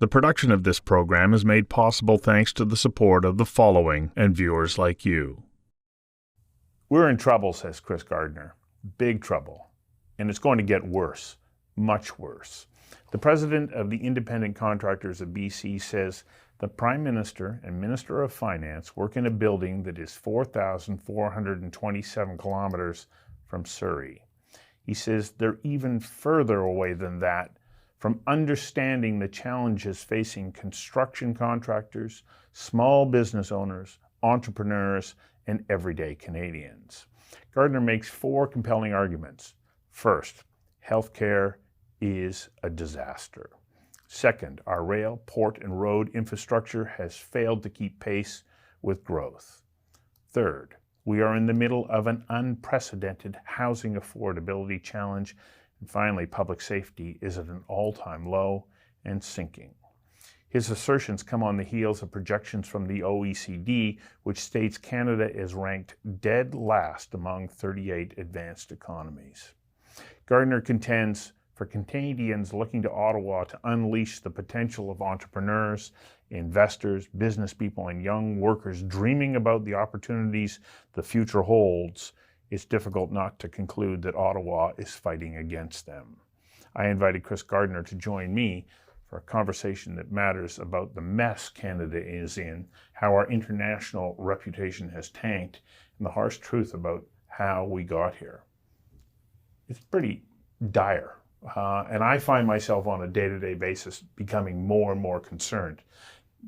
The production of this program is made possible thanks to the support of the following and viewers like you. We're in trouble, says Chris Gardner. Big trouble. And it's going to get worse. Much worse. The president of the Independent Contractors of BC says the Prime Minister and Minister of Finance work in a building that is 4,427 kilometres from Surrey. He says they're even further away than that from understanding the challenges facing construction contractors, small business owners, entrepreneurs, and everyday Canadians. Gardner makes 4 compelling arguments. First, healthcare is a disaster. Second, our rail, port, and road infrastructure has failed to keep pace with growth. Third, we are in the middle of an unprecedented housing affordability challenge. And finally, public safety is at an all-time low and sinking. His assertions come on the heels of projections from the OECD, which states Canada is ranked dead last among 38 advanced economies. Gardner contends for Canadians looking to Ottawa to unleash the potential of entrepreneurs, investors, business people, and young workers dreaming about the opportunities the future holds, it's difficult not to conclude that Ottawa is fighting against them. I invited Chris Gardner to join me for a conversation that matters about the mess Canada is in, how our international reputation has tanked, and the harsh truth about how we got here. It's pretty dire, and I find myself on a day-to-day basis becoming more and more concerned.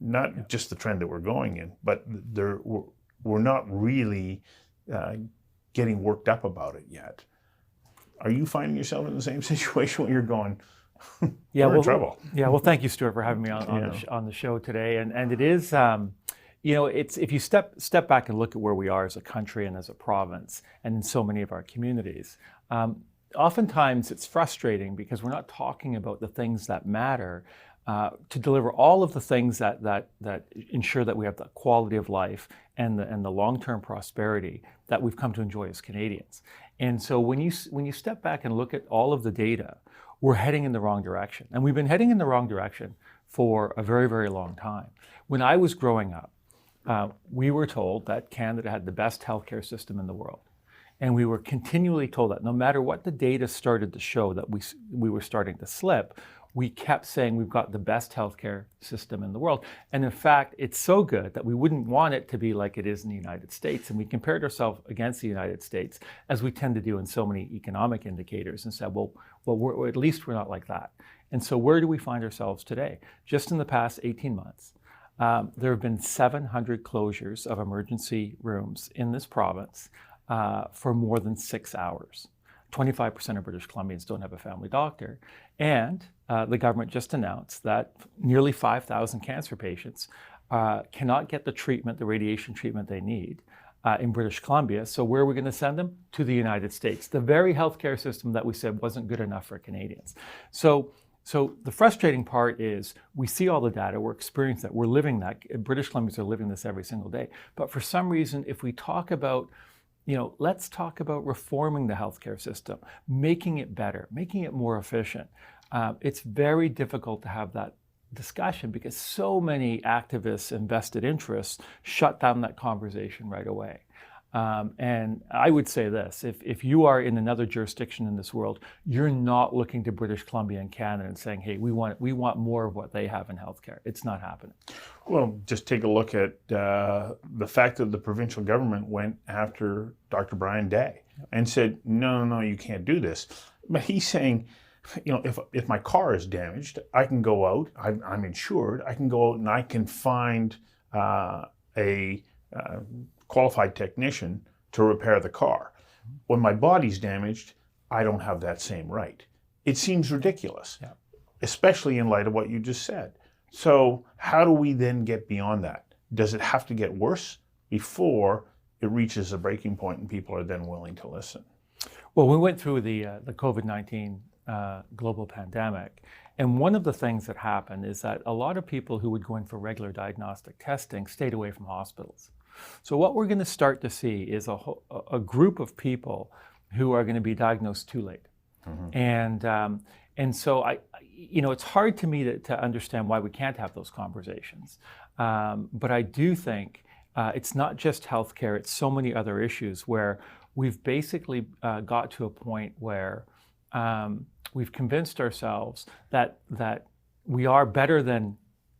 Not just the trend that we're going in, but we're not really getting worked up about it yet. Are you finding yourself in the same situation where you're going, we're in trouble? Yeah, well, thank you, Stuart, for having me on the show today. And it is, it's if you step back and look at where we are as a country and as a province and in so many of our communities, oftentimes it's frustrating because we're not talking about the things that matter to deliver all of the things that ensure that we have the quality of life and the long-term prosperity that we've come to enjoy as Canadians. And so when you step back and look at all of the data, we're heading in the wrong direction. And we've been heading in the wrong direction for a very, very long time. When I was growing up, we were told that Canada had the best healthcare system in the world. And we were continually told that no matter what the data started to show that we were starting to slip, we kept saying we've got the best healthcare system in the world. And in fact, it's so good that we wouldn't want it to be like it is in the United States. And we compared ourselves against the United States, as we tend to do in so many economic indicators, and said, well, at least we're not like that. And so where do we find ourselves today? Just in the past 18 months, there have been 700 closures of emergency rooms in this province for more than 6 hours. 25% of British Columbians don't have a family doctor. And the government just announced that nearly 5,000 cancer patients cannot get the treatment, the radiation treatment they need in British Columbia. So where are we going to send them? To the United States, the very healthcare system that we said wasn't good enough for Canadians. So the frustrating part is we see all the data, we're experiencing that, we're living that. British Columbians are living this every single day. But for some reason, if we talk about let's talk about reforming the healthcare system, making it better, making it more efficient. It's very difficult to have that discussion because so many activists and vested interests shut down that conversation right away. And I would say this, if you are in another jurisdiction in this world, you're not looking to British Columbia and Canada and saying, hey, we want more of what they have in healthcare. It's not happening. Well, just take a look at the fact that the provincial government went after Dr. Brian Day and said, no, you can't do this. But he's saying, if my car is damaged, I can go out, I'm insured, I can go out and I can find a qualified technician to repair the car. When my body's damaged, I don't have that same right. It seems ridiculous, especially in light of what you just said. So how do we then get beyond that? Does it have to get worse before it reaches a breaking point and people are then willing to listen? Well, we went through the COVID-19 global pandemic, and one of the things that happened is that a lot of people who would go in for regular diagnostic testing stayed away from hospitals. So what we're going to start to see is a group of people who are going to be diagnosed too late. Mm-hmm. And so it's hard to me to understand why we can't have those conversations. But I do think it's not just healthcare, it's so many other issues where we've basically got to a point where we've convinced ourselves that we are better than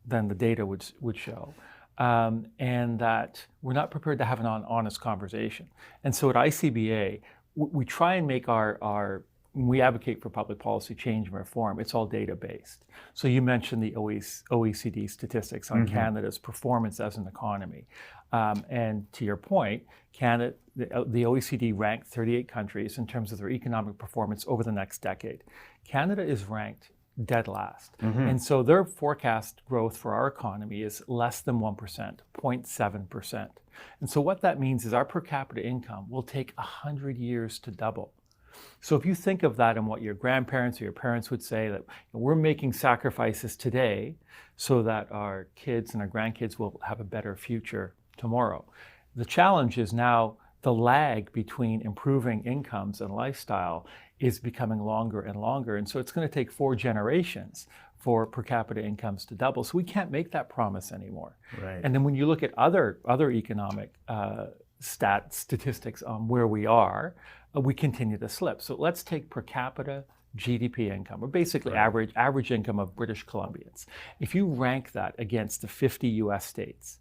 the data would show. And that we're not prepared to have an honest conversation. And so at ICBA, we try and make when we advocate for public policy change and reform, it's all data-based. So you mentioned the OECD statistics on Canada's performance as an economy. And to your point, Canada, the OECD ranked 38 countries in terms of their economic performance over the next decade. Canada is ranked dead last. And so their forecast growth for our economy is less than 1%, 0.7%. And so what that means is our per capita income will take 100 years to double. So if you think of that and what your grandparents or your parents would say, that we're making sacrifices today so that our kids and our grandkids will have a better future tomorrow. The challenge is now the lag between improving incomes and lifestyle is becoming longer and longer. And so it's going to take 4 generations for per capita incomes to double. So we can't make that promise anymore. Right. And then when you look at other economic statistics on where we are, we continue to slip. So let's take per capita GDP income, or basically average income of British Columbians. If you rank that against the 50 US states,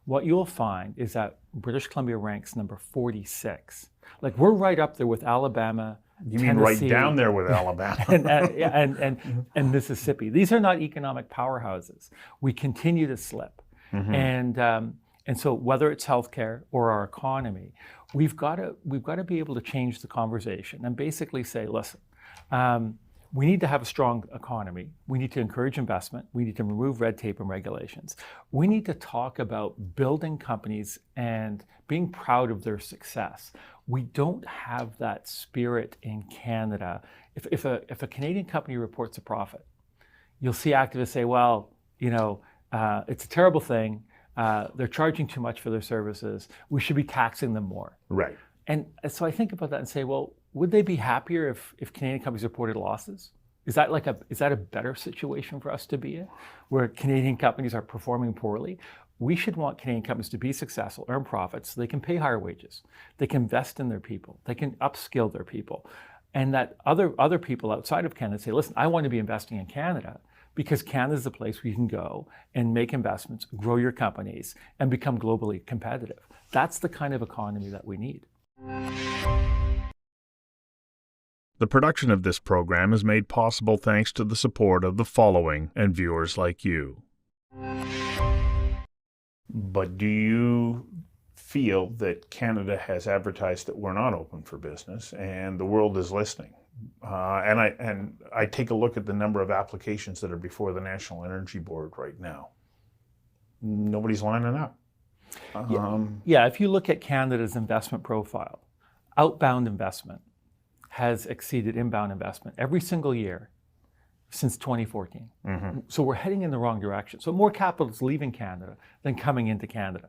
what you'll find is that British Columbia ranks number 46. Like, we're right up there with Alabama, You mean Tennessee, right down there with Alabama. and Mississippi. These are not economic powerhouses. We continue to slip. And so whether it's healthcare or our economy, we've got to be able to change the conversation and basically say, listen, we need to have a strong economy. We need to encourage investment. We need to remove red tape and regulations. We need to talk about building companies and being proud of their success. We don't have that spirit in Canada. If a Canadian company reports a profit, you'll see activists say, well, it's a terrible thing. They're charging too much for their services. We should be taxing them more. Right. And so I think about that and say, well, would they be happier if Canadian companies reported losses? Is that a better situation for us to be in, where Canadian companies are performing poorly? We should want Canadian companies to be successful, earn profits, so they can pay higher wages, they can invest in their people, they can upskill their people, and that other people outside of Canada say, listen, I want to be investing in Canada, because Canada is the place where you can go and make investments, grow your companies, and become globally competitive. That's the kind of economy that we need. The production of this program is made possible thanks to the support of the following and viewers like you. But do you feel that Canada has advertised that we're not open for business and the world is listening? And I take a look at the number of applications that are before the National Energy Board right now. Nobody's lining up. If you look at Canada's investment profile, outbound investment has exceeded inbound investment every single year since 2014. So we're heading in the wrong direction. So more capital is leaving Canada than coming into Canada.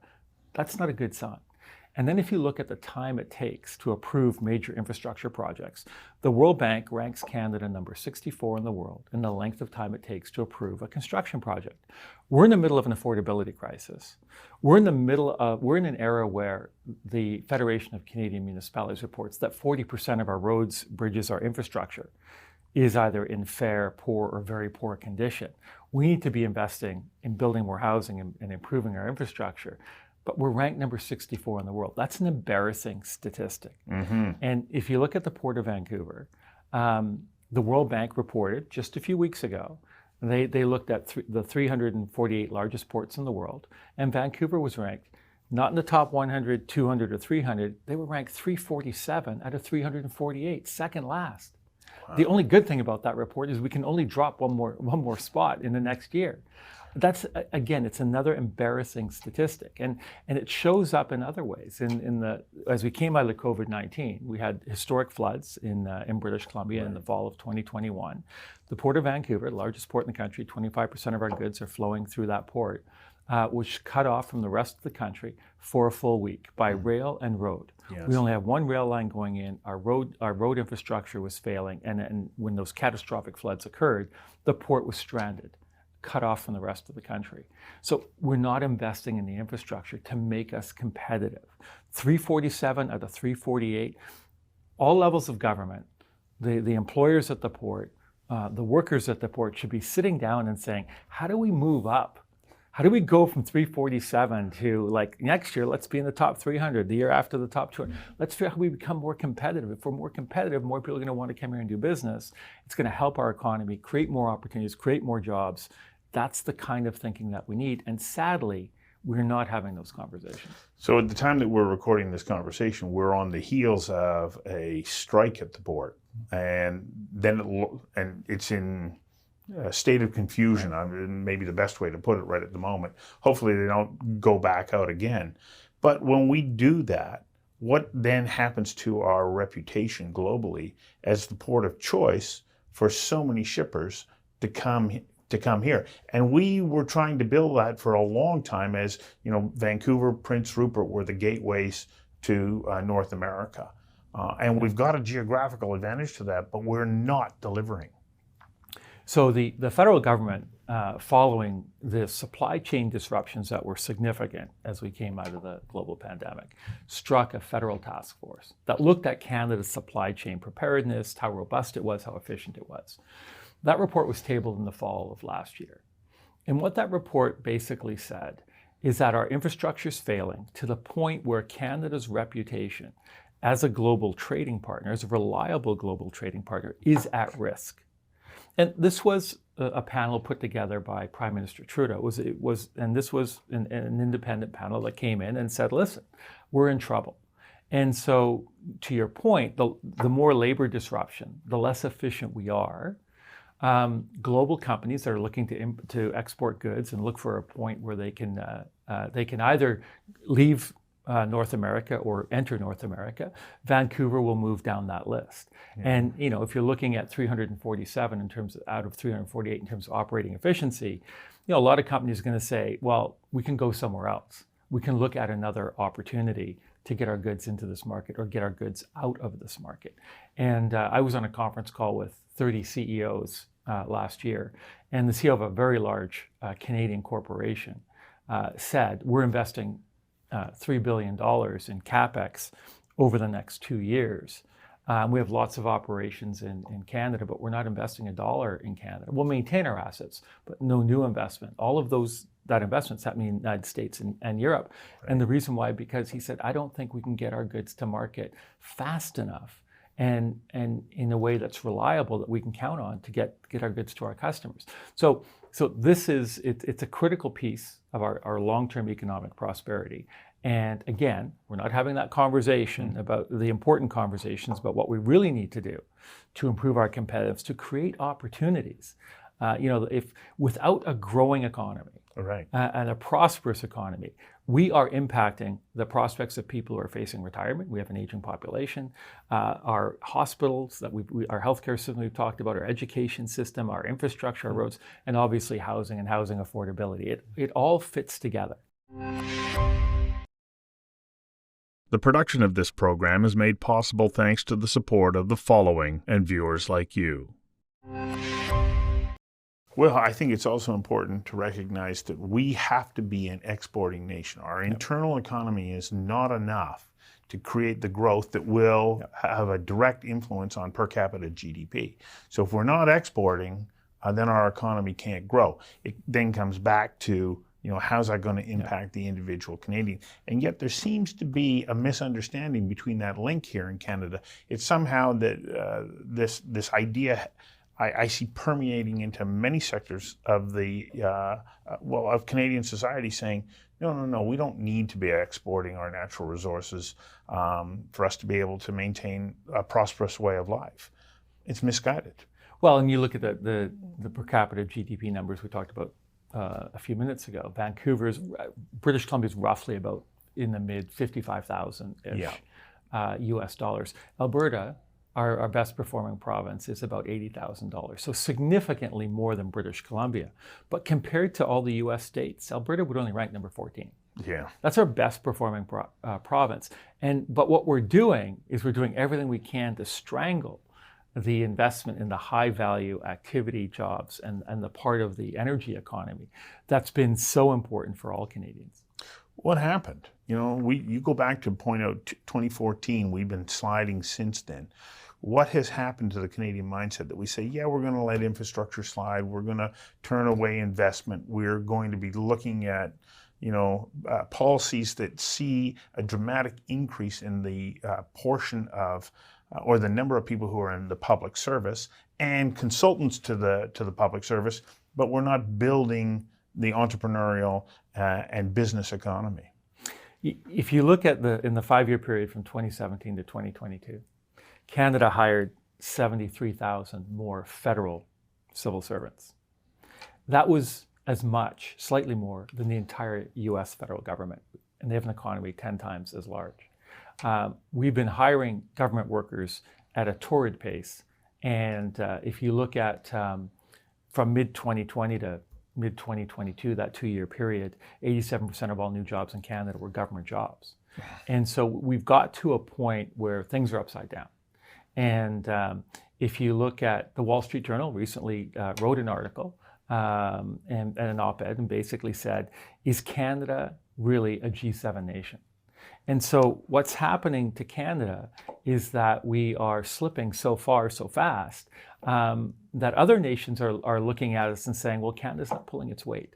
That's not a good sign. And then if you look at the time it takes to approve major infrastructure projects, the World Bank ranks Canada number 64 in the world in the length of time it takes to approve a construction project. We're in the middle of an affordability crisis. We're in an era where the Federation of Canadian Municipalities reports that 40% of our roads, bridges, our infrastructure is either in fair, poor, or very poor condition. We need to be investing in building more housing and improving our infrastructure. But we're ranked number 64 in the world. That's an embarrassing statistic. And if you look at the Port of Vancouver, the World Bank reported just a few weeks ago, they looked at the 348 largest ports in the world, and Vancouver was ranked not in the top 100, 200, or 300. They were ranked 347 out of 348, second last. Wow. The only good thing about that report is we can only drop one more spot in the next year. That's, again, it's another embarrassing statistic, and it shows up in other ways. As we came out of COVID-19, we had historic floods in British Columbia in the fall of 2021. The Port of Vancouver, the largest port in the country, 25% of our goods are flowing through that port. was cut off from the rest of the country for a full week by rail and road. Yes. We only have one rail line going in. Our road infrastructure was failing, and when those catastrophic floods occurred, the port was stranded, cut off from the rest of the country. So we're not investing in the infrastructure to make us competitive. 347 out of 348, all levels of government, the employers at the port, the workers at the port should be sitting down and saying, how do we move up? How do we go from 347 to, like, next year, let's be in the top 300, the year after the top 200. Let's figure out how we become more competitive. If we're more competitive, more people are going to want to come here and do business. It's going to help our economy, create more opportunities, create more jobs. That's the kind of thinking that we need. And sadly, we're not having those conversations. So at the time that we're recording this conversation, we're on the heels of a strike at the port. And then it's in a state of confusion, maybe the best way to put it right at the moment. Hopefully they don't go back out again. But when we do that, what then happens to our reputation globally as the port of choice for so many shippers to come here? And we were trying to build that for a long time, as you know, Vancouver, Prince Rupert were the gateways to North America. And we've got a geographical advantage to that, but we're not delivering. So the federal government, following the supply chain disruptions that were significant as we came out of the global pandemic, struck a federal task force that looked at Canada's supply chain preparedness, how robust it was, how efficient it was. That report was tabled in the fall of last year. And what that report basically said is that our infrastructure is failing to the point where Canada's reputation as a global trading partner, as a reliable global trading partner, is at risk. And this was a panel put together by Prime Minister Trudeau. This was an independent panel that came in and said, listen, we're in trouble. And so, to your point, the more labor disruption, the less efficient we are. Global companies that are looking to export goods and look for a point where they can either leave North America or enter North America, Vancouver will move down that list. Yeah. And you know, if you're looking at 347 in terms of, out of 348 in terms of operating efficiency, you know, a lot of companies are going to say, well, we can go somewhere else. We can look at another opportunity to get our goods into this market or get our goods out of this market. And I was on a conference call with 30 CEOs last year, and the CEO of a very large Canadian corporation said, we're investing $3 billion in CapEx over the next 2 years. We have lots of operations in Canada, but we're not investing $1 in Canada. We'll maintain our assets, but no new investment. All of that investment's happening in the United States and Europe. Right. And the reason why, because he said, I don't think we can get our goods to market fast enough and in a way that's reliable that we can count on to get our goods to our customers. So this is, it's a critical piece of our long-term economic prosperity. And again, we're not having that conversation about the important conversations about what we really need to do to improve our competitiveness, to create opportunities. You know, if without a growing economy, right, and a prosperous economy, we are impacting the prospects of people who are facing retirement. We have an aging population. Our hospitals, our healthcare system we've talked about, our education system, our infrastructure, our roads, and obviously housing and housing affordability. It all fits together. The production of this program is made possible thanks to the support of the following and viewers like you. Well, I think it's also important to recognize that we have to be an exporting nation. Our internal economy is not enough to create the growth that will have a direct influence on per capita GDP. So if we're not exporting, then our economy can't grow. It then comes back to, you know, how's that going to impact the individual Canadian? And yet there seems to be a misunderstanding between that link here in Canada. It's somehow that this idea I see permeating into many sectors of of Canadian society, saying, no, we don't need to be exporting our natural resources for us to be able to maintain a prosperous way of life. It's misguided. Well, and you look at the per capita GDP numbers we talked about a few minutes ago. British Columbia is roughly about in the mid 55,000-ish US dollars. Alberta, our best performing province is about $80,000, so significantly more than British Columbia. But compared to all the US states, Alberta would only rank number 14. Yeah. That's our best performing province. But what we're doing is we're doing everything we can to strangle the investment in the high value activity jobs and the part of the energy economy that's been so important for all Canadians. What happened? You go back to point out 2014, we've been sliding since then. What has happened to the Canadian mindset that we say, yeah, we're going to let infrastructure slide, we're going to turn away investment, we're going to be looking at policies that see a dramatic increase in the portion of or the number of people who are in the public service and consultants to the public service, but we're not building the entrepreneurial and business economy. If you look at in the 5-year period from 2017 to 2022, Canada hired 73,000 more federal civil servants. That was as much, slightly more, than the entire US federal government. And they have an economy 10 times as large. We've been hiring government workers at a torrid pace. And if you look at from mid-2020 to mid-2022, that 2-year period, 87% of all new jobs in Canada were government jobs. And so we've got to a point where things are upside down. And if you look at the Wall Street Journal recently wrote an article and an op-ed and basically said, is Canada really a G7 nation? And so what's happening to Canada is that we are slipping so far, so fast, that other nations are looking at us and saying, well, Canada's not pulling its weight.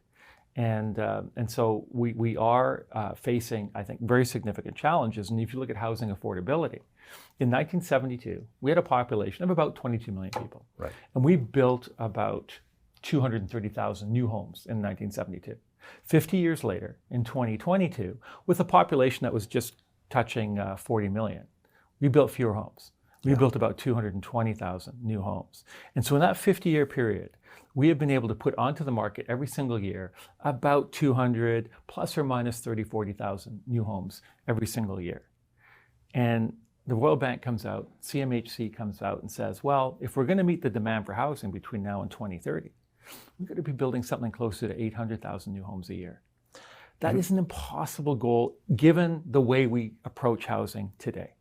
And so we are facing, I think, very significant challenges. And if you look at housing affordability, in 1972, we had a population of about 22 million people. Right. And we built about 230,000 new homes in 1972. 50 years later, in 2022, with a population that was just touching 40 million, we built fewer homes. We built about 220,000 new homes. And so in that 50-year period, we have been able to put onto the market every single year about 200 plus or minus 30, 40,000 new homes every single year. And the World Bank comes out, CMHC comes out and says, well, if we're going to meet the demand for housing between now and 2030, we're going to be building something closer to 800,000 new homes a year. That is an impossible goal given the way we approach housing today.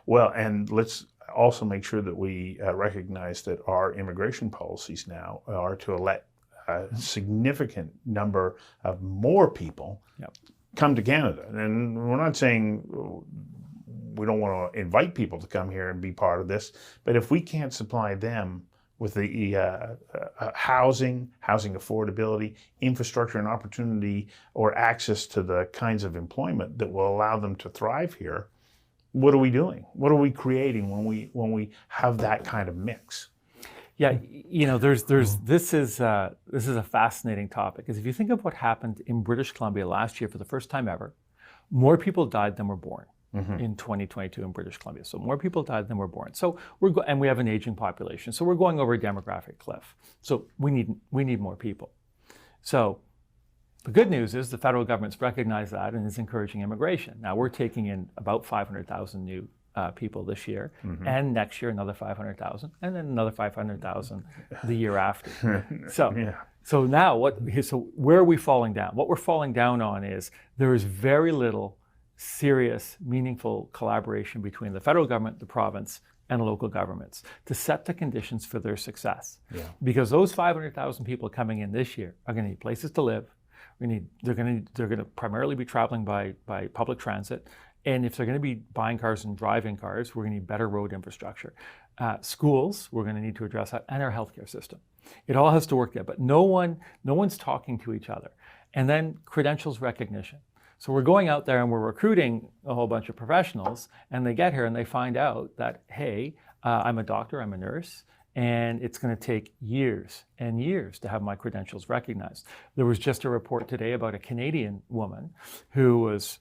Well, and let's also make sure that we recognize that our immigration policies now are to let a significant number of more people come to Canada. And we're not saying we don't want to invite people to come here and be part of this, but if we can't supply them with the housing affordability, infrastructure and opportunity, or access to the kinds of employment that will allow them to thrive here, what are we doing? What are we creating when we have that kind of mix? Yeah, this is a fascinating topic, because if you think of what happened in British Columbia last year, for the first time ever, more people died than were born. In 2022 in British Columbia. So more people died than were born. So and we have an aging population. So we're going over a demographic cliff. So we need more people. So the good news is the federal government's recognized that and is encouraging immigration. Now we're taking in about 500,000 new people this year, and next year another 500,000, and then another 500,000 the year after. So now where are we falling down? What we're falling down on is there is very little serious, meaningful collaboration between the federal government, the province, and local governments to set the conditions for their success. Because those 500,000 people coming in this year are going to need places to live. They're going to primarily be traveling by public transit. And if they're going to be buying cars and driving cars, we're going to need better road infrastructure. Schools, we're going to need to address that, and our healthcare system. It all has to work there, but no one's talking to each other. And then credentials recognition. So we're going out there and we're recruiting a whole bunch of professionals, and they get here and they find out that, hey, I'm a doctor, I'm a nurse, and it's going to take years and years to have my credentials recognized. There was just a report today about a Canadian woman who was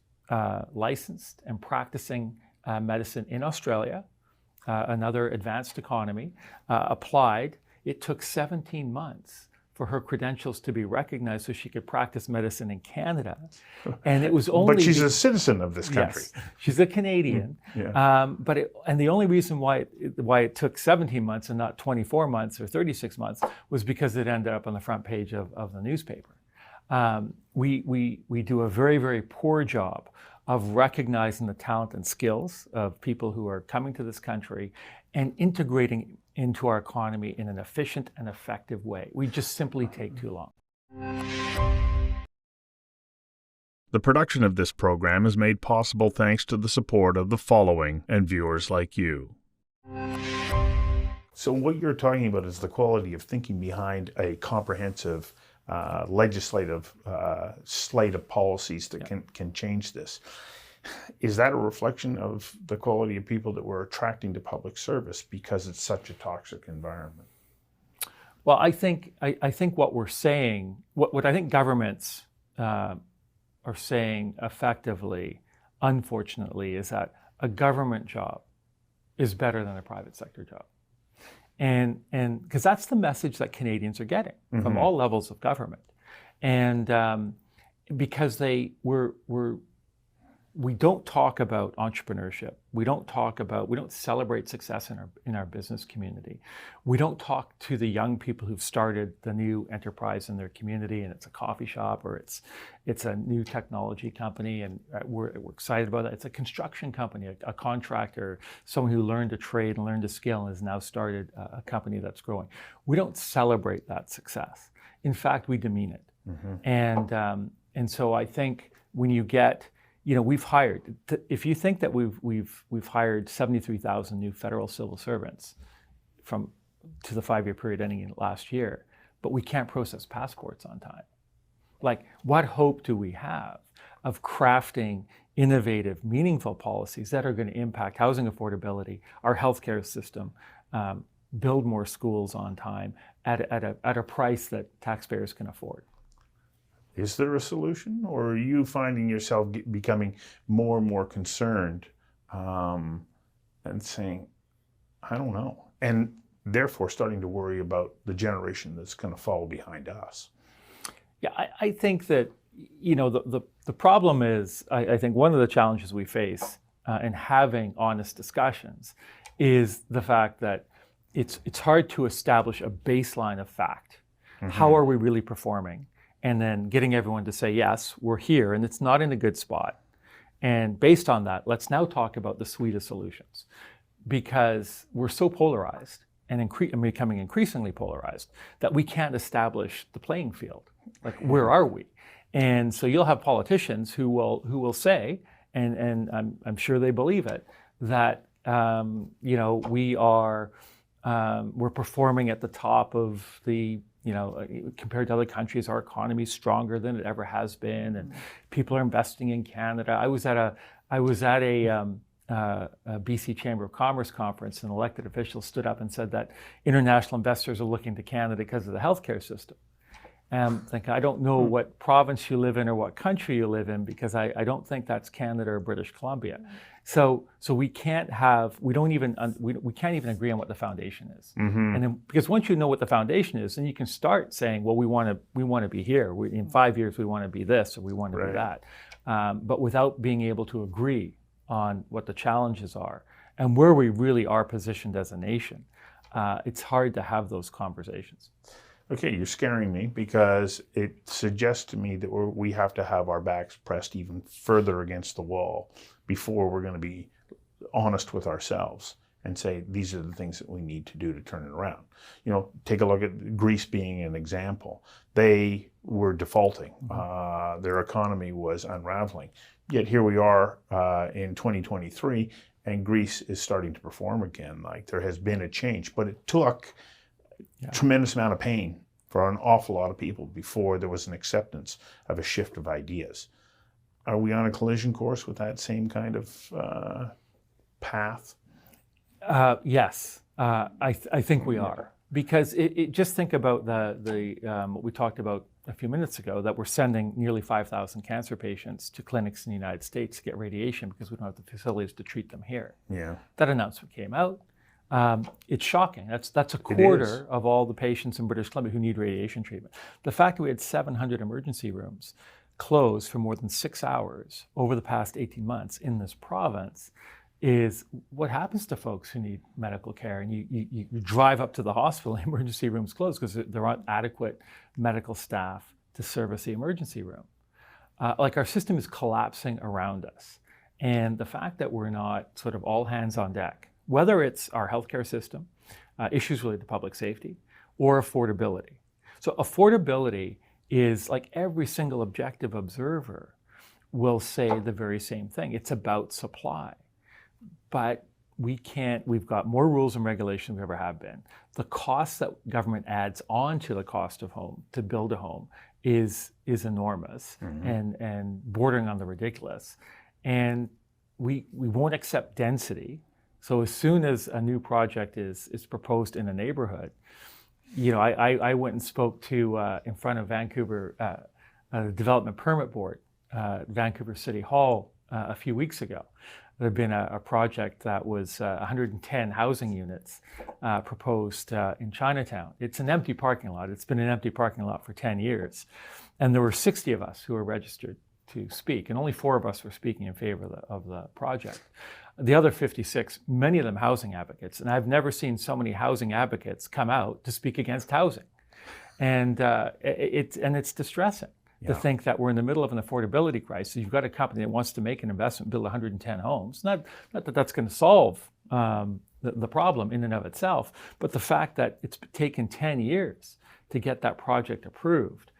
licensed and practicing medicine in Australia, another advanced economy, applied. It took 17 months for her credentials to be recognized so she could practice medicine in Canada. And it was only... But she's a citizen of this country. Yes, she's a Canadian. Yeah. And the only reason why it took 17 months and not 24 months or 36 months was because it ended up on the front page of the newspaper. We do a very, very poor job of recognizing the talent and skills of people who are coming to this country and integrating into our economy in an efficient and effective way. We just simply take too long. The production of this program is made possible thanks to the support of the following and viewers like you. So what you're talking about is the quality of thinking behind a comprehensive legislative slate of policies that can change this. Is that a reflection of the quality of people that we're attracting to public service because it's such a toxic environment? Well, I think what we're saying, what I think governments are saying effectively, unfortunately, is that a government job is better than a private sector job. And because that's the message that Canadians are getting from all levels of government. And because we don't talk about entrepreneurship. We don't celebrate success in our business community. We don't talk to the young people who've started the new enterprise in their community, and it's a coffee shop or it's a new technology company, and we're excited about that. It's a construction company, a contractor, someone who learned a trade and learned a skill and has now started a company that's growing. We don't celebrate that success. In fact, we demean it. And so I think when you get, we've hired, if you think that we've hired 73,000 new federal civil servants to the 5-year period ending in last year, but we can't process passports on time. Like, what hope do we have of crafting innovative, meaningful policies that are going to impact housing affordability, our healthcare system, build more schools on time at a price that taxpayers can afford? Is there a solution, or are you finding yourself becoming more and more concerned and saying, I don't know, and therefore starting to worry about the generation that's going to follow behind us? Yeah, I think that, the problem is, I think one of the challenges we face in having honest discussions is the fact that it's hard to establish a baseline of fact. How are we really performing? And then getting everyone to say, yes, we're here and it's not in a good spot. And based on that, let's now talk about the suite of solutions. Because we're so polarized and becoming increasingly polarized that we can't establish the playing field. Like, where are we? And so you'll have politicians who will say, and I'm sure they believe it, that we're performing at the top of the, compared to other countries, our economy is stronger than it ever has been, and people are investing in Canada. I was at a BC Chamber of Commerce conference, and elected officials stood up and said that international investors are looking to Canada because of the healthcare system. And I don't know what province you live in or what country you live in, because I don't think that's Canada or British Columbia. So we can't even agree on what the foundation is. And then, because once you know what the foundation is, then you can start saying, well, we want to be here. In 5 years, we want to be this, or we want to be that. But without being able to agree on what the challenges are and where we really are positioned as a nation, it's hard to have those conversations. Okay, you're scaring me, because it suggests to me that we have to have our backs pressed even further against the wall before we're going to be honest with ourselves and say, these are the things that we need to do to turn it around. Take a look at Greece being an example. They were defaulting. Their economy was unraveling. Yet here we are in 2023, and Greece is starting to perform again. Like, there has been a change, but it took tremendous amount of pain for an awful lot of people before there was an acceptance of a shift of ideas. Are we on a collision course with that same kind of path? Yes, I think we are. Because just think about the what we talked about a few minutes ago, that we're sending nearly 5,000 cancer patients to clinics in the United States to get radiation because we don't have the facilities to treat them here. Yeah. That announcement came out. It's shocking. That's a quarter of all the patients in British Columbia who need radiation treatment. The fact that we had 700 emergency rooms closed for more than 6 hours over the past 18 months in this province is what happens to folks who need medical care. And you drive up to the hospital, emergency rooms closed because there aren't adequate medical staff to service the emergency room. Like, our system is collapsing around us. And the fact that we're not sort of all hands on deck, whether it's our healthcare system, issues related to public safety, or affordability. So affordability is, like, every single objective observer will say the very same thing. It's about supply. But we've got more rules and regulations than we ever have been. The cost that government adds on to the cost of home to build a home is enormous and bordering on the ridiculous. And we won't accept density. So as soon as a new project is proposed in a neighborhood, I went and spoke to in front of Vancouver Development Permit Board, Vancouver City Hall, a few weeks ago. There had been a project that was 110 housing units proposed in Chinatown. It's an empty parking lot. It's been an empty parking lot for 10 years. And there were 60 of us who were registered to speak, and only 4 of us were speaking in favor of the project. The other 56, many of them housing advocates, and I've never seen so many housing advocates come out to speak against housing. And it's distressing. To think that we're in the middle of an affordability crisis. You've got a company that wants to make an investment, build 110 homes. Not that that's going to solve the problem in and of itself, but the fact that it's taken 10 years to get that project approved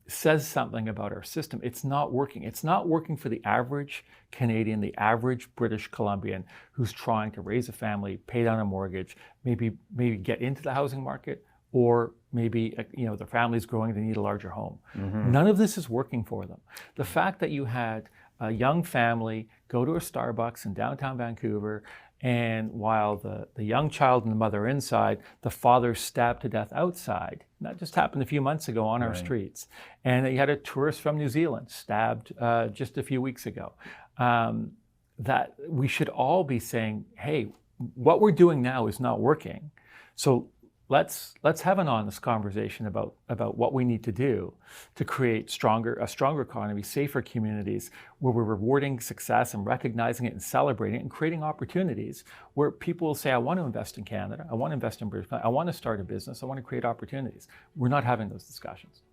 says something about our system. It's not working. It's not working for the average Canadian, the average British Columbian who's trying to raise a family, pay down a mortgage, maybe get into the housing market, or maybe their family's growing, they need a larger home. None of this is working for them. The fact that you had a young family go to a Starbucks in downtown Vancouver, and while the young child and the mother are inside, the father stabbed to death outside. That just happened a few months ago on our streets. And you had a tourist from New Zealand stabbed just a few weeks ago. That we should all be saying, hey, what we're doing now is not working. So let's have an honest conversation about what we need to do to create a stronger economy, safer communities, where we're rewarding success and recognizing it and celebrating it and creating opportunities where people will say, I want to invest in Canada, I want to invest in British Columbia, I want to start a business, I want to create opportunities. We're not having those discussions.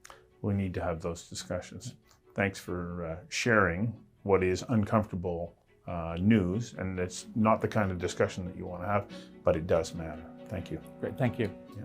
We need to have those discussions. Thanks for sharing what is uncomfortable news, and it's not the kind of discussion that you want to have, but it does matter. Thank you. Great, thank you. Yeah.